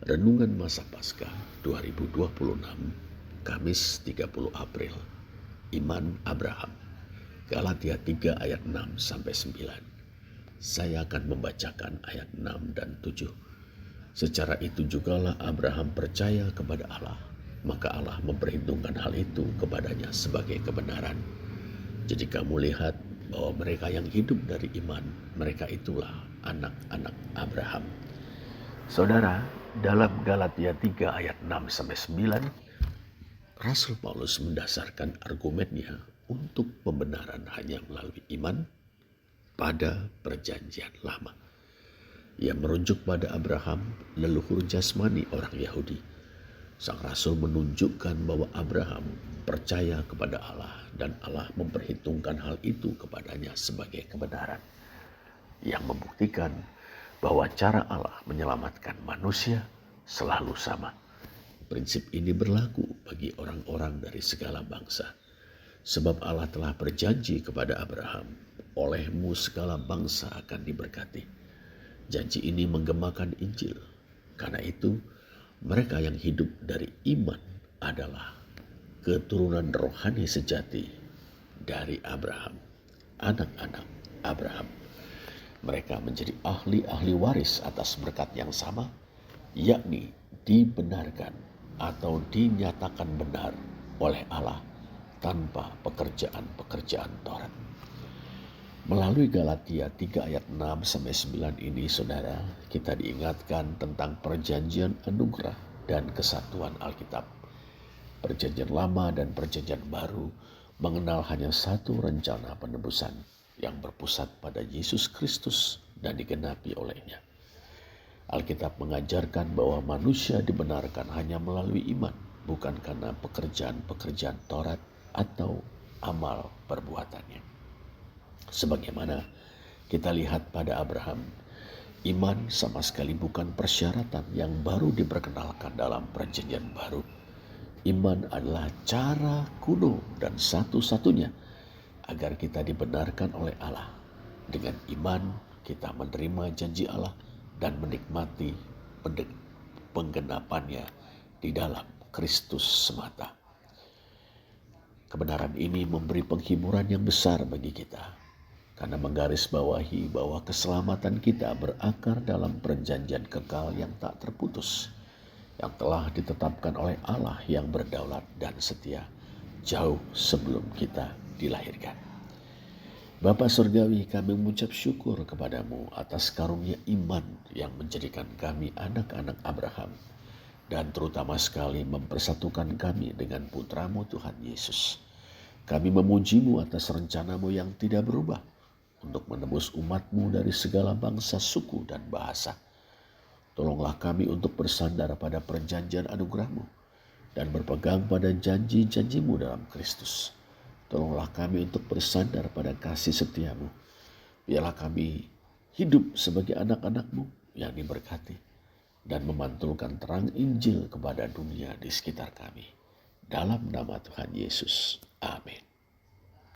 Renungan Masa Paskah 2026, Kamis 30 April. Iman Abraham. Galatia 3 ayat 6-9. Saya akan membacakan ayat 6 dan 7. Secara itu jugalah Abraham percaya kepada Allah, maka Allah memperhitungkan hal itu kepadanya sebagai kebenaran. Jadi kamu lihat bahwa mereka yang hidup dari iman, mereka itulah anak-anak Abraham. Saudara, dalam Galatia 3 ayat 6-9, Rasul Paulus mendasarkan argumennya untuk pembenaran hanya melalui iman pada perjanjian lama. Ia merujuk pada Abraham, leluhur jasmani orang Yahudi. Sang Rasul menunjukkan bahwa Abraham percaya kepada Allah dan Allah memperhitungkan hal itu kepadanya sebagai kebenaran, yang membuktikan bahwa cara Allah menyelamatkan manusia selalu sama. Prinsip ini berlaku bagi orang-orang dari segala bangsa. Sebab Allah telah berjanji kepada Abraham, olehmu segala bangsa akan diberkati. Janji ini menggemakan Injil. Karena itu, mereka yang hidup dari iman adalah keturunan rohani sejati dari Abraham, anak-anak Abraham. Mereka menjadi ahli-ahli waris atas berkat yang sama, yakni dibenarkan atau dinyatakan benar oleh Allah tanpa pekerjaan-pekerjaan Taurat. Melalui Galatia 3 ayat 6-9 ini, saudara, kita diingatkan tentang perjanjian anugerah dan kesatuan Alkitab. Perjanjian lama dan perjanjian baru mengenal hanya satu rencana penebusan yang berpusat pada Yesus Kristus dan digenapi olehnya. Alkitab mengajarkan bahwa manusia dibenarkan hanya melalui iman, bukan karena pekerjaan-pekerjaan Taurat atau amal perbuatannya. Sebagaimana kita lihat pada Abraham, iman sama sekali bukan persyaratan yang baru diperkenalkan dalam perjanjian baru. Iman adalah cara kuno dan satu-satunya agar kita dibenarkan oleh Allah. Dengan iman kita menerima janji Allah dan menikmati penggenapannya di dalam Kristus semata. Kebenaran ini memberi penghiburan yang besar bagi kita, karena menggarisbawahi bahwa keselamatan kita berakar dalam perjanjian kekal yang tak terputus, yang telah ditetapkan oleh Allah yang berdaulat dan setia jauh sebelum kita dilahirkan. Bapa Surgawi, kami mengucap syukur kepadamu atas karunia iman yang menjadikan kami anak-anak Abraham, dan terutama sekali mempersatukan kami dengan putramu Tuhan Yesus. Kami memujimu atas rencanamu yang tidak berubah untuk menebus umatmu dari segala bangsa, suku, dan bahasa. Tolonglah kami untuk bersandar pada perjanjian anugerahmu dan berpegang pada janji-janjimu dalam Kristus. Tolonglah kami untuk bersandar pada kasih setiamu. Biarlah kami hidup sebagai anak-anakmu yang diberkati dan memantulkan terang Injil kepada dunia di sekitar kami. Dalam nama Tuhan Yesus. Amin.